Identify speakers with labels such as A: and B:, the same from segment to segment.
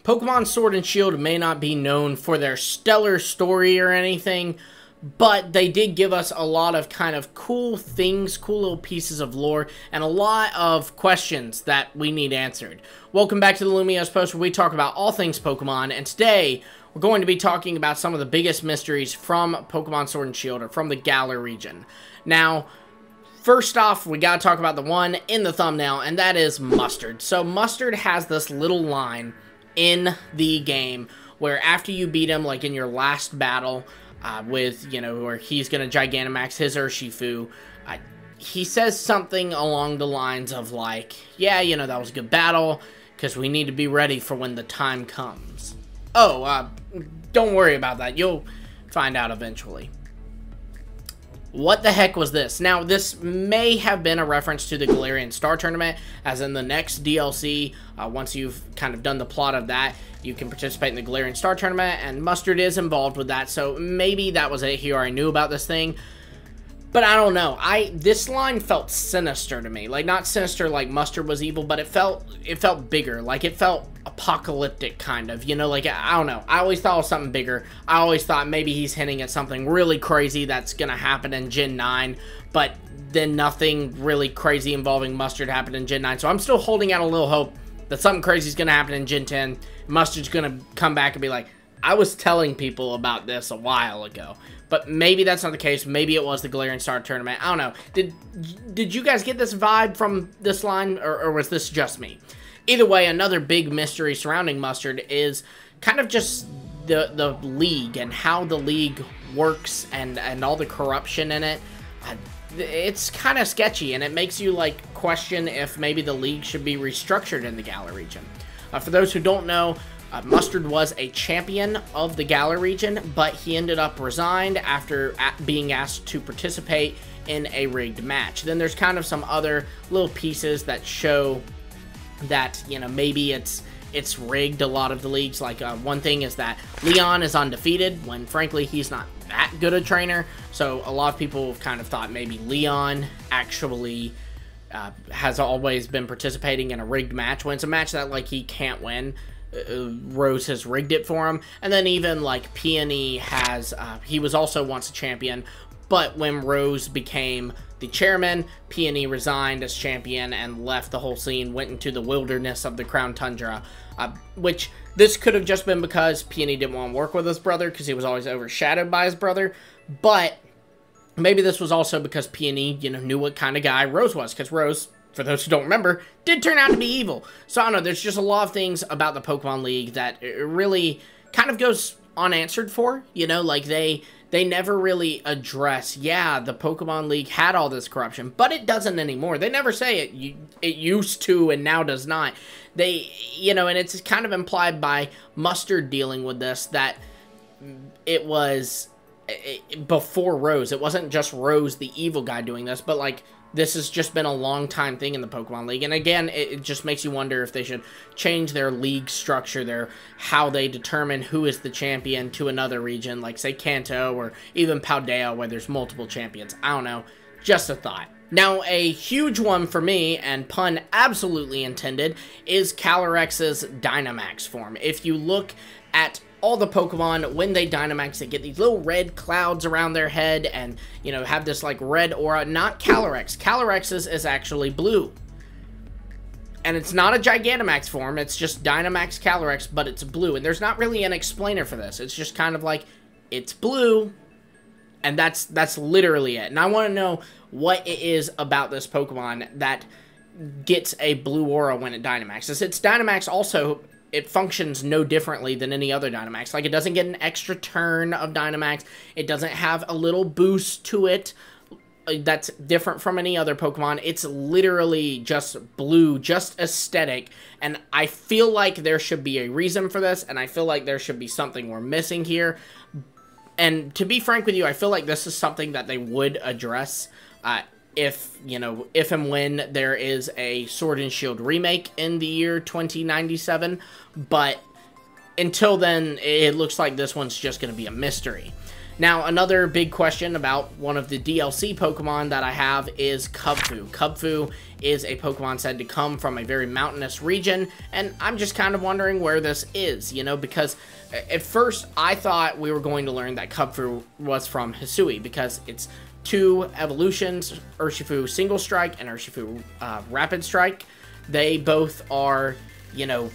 A: Pokemon Sword and Shield may not be known for their stellar story or anything, but they did give us a lot of kind of cool things, cool little pieces of lore, and a lot of questions that we need answered. Welcome back to the Lumi Post, where we talk about all things Pokemon, and today we're going to be talking about some of the biggest mysteries from Pokemon Sword and Shield, or from the Galar region. Now, first off, we gotta talk about the one in the thumbnail, and that is Mustard. So Mustard has this little line in the game where after you beat him, like in your last battle, with, you know, where he's gonna Gigantamax his Urshifu, he says something along the lines of like, yeah, you know, that was a good battle, because we need to be ready for when the time comes. Oh, don't worry about that, you'll find out eventually. What the heck was this? Now, this may have been a reference to the Galarian Star Tournament, as in the next DLC, once you've kind of done the plot of that, you can participate in the Galarian Star Tournament, and Mustard is involved with that, so maybe that was it. He already knew about this thing, but I don't know. This line felt sinister to me. Like, not sinister like Mustard was evil, but it felt bigger. Like, it felt apocalyptic, kind of, you know, like, I don't know. I always thought it was something bigger. I always thought maybe he's hinting at something really crazy that's gonna happen in Gen 9, but then nothing really crazy involving Mustard happened in Gen 9, so I'm still holding out a little hope that something crazy is gonna happen in Gen 10. Mustard's gonna come back and be like, I was telling people about this a while ago. But maybe that's not the case. Maybe it was the Galarian Star Tournament. I don't know. Did you guys get this vibe from this line, or was this just me? Either way, another big mystery surrounding Mustard is kind of just the league and how the league works and all the corruption in it. It's kind of sketchy, and it makes you like question if maybe the league should be restructured in the Galar region. For those who don't know, Mustard was a champion of the Galar region, but he ended up resigned after being asked to participate in a rigged match. Then there's kind of some other little pieces that show that, you know, maybe it's rigged, a lot of the leagues. Like, one thing is that Leon is undefeated, when frankly he's not that good a trainer, so a lot of people have kind of thought maybe Leon actually has always been participating in a rigged match, when it's a match that, like, he can't win. Rose has rigged it for him. And then even like Peony has, he was also once a champion, but when Rose became the chairman, Peony resigned as champion and left the whole scene, went into the wilderness of the Crown Tundra, which this could have just been because Peony didn't want to work with his brother because he was always overshadowed by his brother, but maybe this was also because Peony, you know, knew what kind of guy Rose was, because Rose, for those who don't remember, did turn out to be evil. So I don't know, there's just a lot of things about the Pokemon League that it really kind of goes unanswered for, you know, like they never really address, yeah, the Pokemon League had all this corruption, but it doesn't anymore. They never say it used to and now does not. They, you know, and it's kind of implied by Mustard dealing with this, that it was before Rose. It wasn't just Rose, the evil guy, doing this, but like, this has just been a long time thing in the Pokemon League, and again, it just makes you wonder if they should change their league structure, how they determine who is the champion to another region, like say Kanto or even Paldea, where there's multiple champions. I don't know, just a thought. Now, a huge one for me, and pun absolutely intended, is Calyrex's Dynamax form. If you look at all the Pokemon, when they Dynamax, they get these little red clouds around their head and, you know, have this, like, red aura. Not Calyrex. Calyrex's is actually blue. And it's not a Gigantamax form, it's just Dynamax Calyrex, but it's blue. And there's not really an explainer for this. It's just kind of like, it's blue, and that's literally it. And I want to know what it is about this Pokemon that gets a blue aura when it Dynamaxes. Its Dynamax also, it functions no differently than any other Dynamax. Like, it doesn't get an extra turn of Dynamax. It doesn't have a little boost to it that's different from any other Pokemon. It's literally just blue, just aesthetic. And I feel like there should be a reason for this, and I feel like there should be something we're missing here. And to be frank with you, I feel like this is something that they would address if, you know, if and when there is a Sword and Shield remake in the year 2097, but until then, it looks like this one's just going to be a mystery. Now, another big question about one of the DLC Pokemon that I have is Kubfu. Kubfu is a Pokemon said to come from a very mountainous region, and I'm just kind of wondering where this is, you know, because at first I thought we were going to learn that Kubfu was from Hisui, because it's two evolutions, Urshifu Single Strike and Urshifu Rapid Strike. They both are, you know,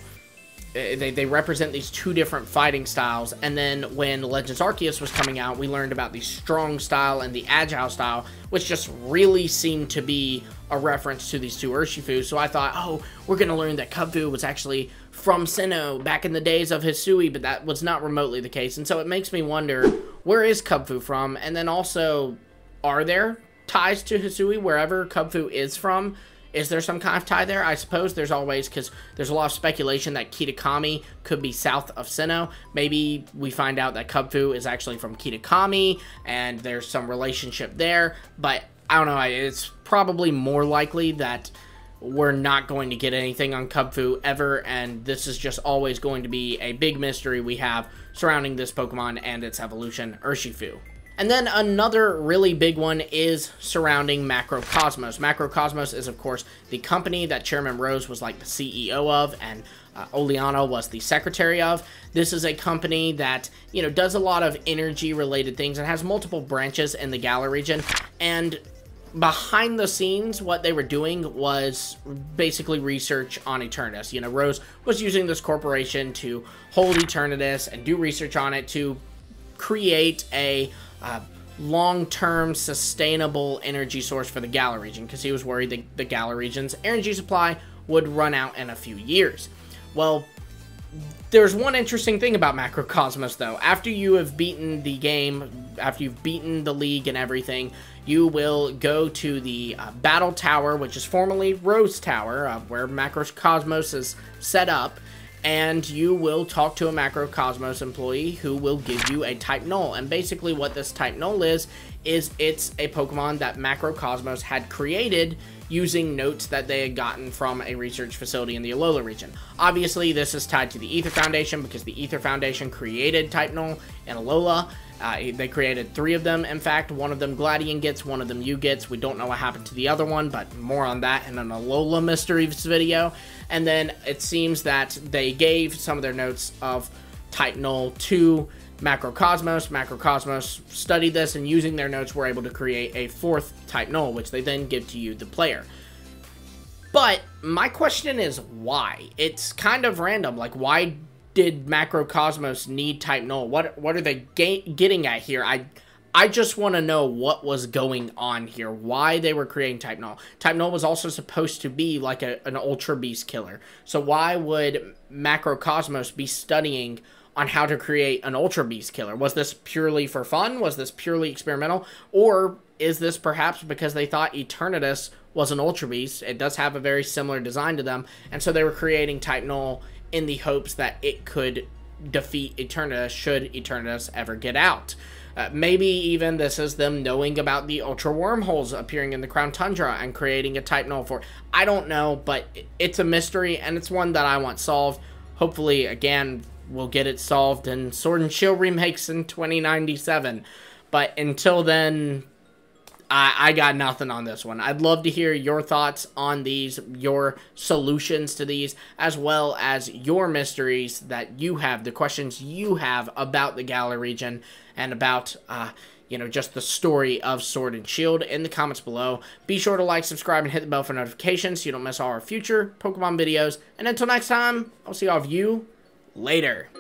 A: they represent these two different fighting styles. And then when Legends Arceus was coming out, we learned about the strong style and the agile style, which just really seemed to be a reference to these two Urshifu. So I thought, oh, we're going to learn that Kubfu was actually from Sinnoh back in the days of Hisui, but that was not remotely the case. And so it makes me wonder, where is Kubfu from? And then also, are there ties to Hisui wherever Kubfu is from? Is there some kind of tie there? I suppose there's always, because there's a lot of speculation that Kitakami could be south of Sinnoh. Maybe we find out that Kubfu is actually from Kitakami, and there's some relationship there. But I don't know, it's probably more likely that we're not going to get anything on Kubfu ever, and this is just always going to be a big mystery we have surrounding this Pokemon and its evolution, Urshifu. And then another really big one is surrounding Macrocosmos. Macrocosmos is, of course, the company that Chairman Rose was like the CEO of, and Oleana was the secretary of. This is a company that, you know, does a lot of energy-related things and has multiple branches in the Galar region. And behind the scenes, what they were doing was basically research on Eternatus. You know, Rose was using this corporation to hold Eternatus and do research on it to create a long-term sustainable energy source for the Galar region, because he was worried that the Galar region's energy supply would run out in a few years. Well, there's one interesting thing about Macrocosmos, though. After you have beaten the game, after you've beaten the league and everything, you will go to the Battle Tower, which is formerly Rose Tower, where Macrocosmos is set up, and you will talk to a Macrocosmos employee who will give you a Type Null. And basically what this Type Null is it's a Pokemon that Macrocosmos had created using notes that they had gotten from a research facility in the Alola region. Obviously, this is tied to the Ether Foundation, because the Ether Foundation created Type Null in Alola. They created 3 of them, in fact. One of them Gladion gets, one of them you gets. We don't know what happened to the other one, but more on that in an Alola Mysteries video. And then it seems that they gave some of their notes of Type Null to Macrocosmos. Macrocosmos studied this, and using their notes were able to create a 4th Type Null, which they then give to you, the player. But my question is, why? It's kind of random. Like, why did Macrocosmos need Type Null? What are they getting at here? I just want to know what was going on here, why they were creating Type Null. Type Null was also supposed to be like an Ultra Beast killer. So why would Macrocosmos be studying on how to create an Ultra Beast killer? Was this purely for fun? Was this purely experimental? Or is this perhaps because they thought Eternatus was an Ultra Beast? It does have a very similar design to them, and so they were creating Type Null in the hopes that it could defeat Eternatus should Eternatus ever get out. Maybe even this is them knowing about the Ultra Wormholes appearing in the Crown Tundra and creating a Type Null for it. I don't know, but it's a mystery, and it's one that I want solved. Hopefully, again, we'll get it solved in Sword and Shield remakes in 2097. But until then, I got nothing on this one. I'd love to hear your thoughts on these, your solutions to these, as well as your mysteries that you have, the questions you have about the Galar region and about, you know, just the story of Sword and Shield in the comments below. Be sure to like, subscribe, and hit the bell for notifications so you don't miss all our future Pokemon videos. And until next time, I'll see all of you later.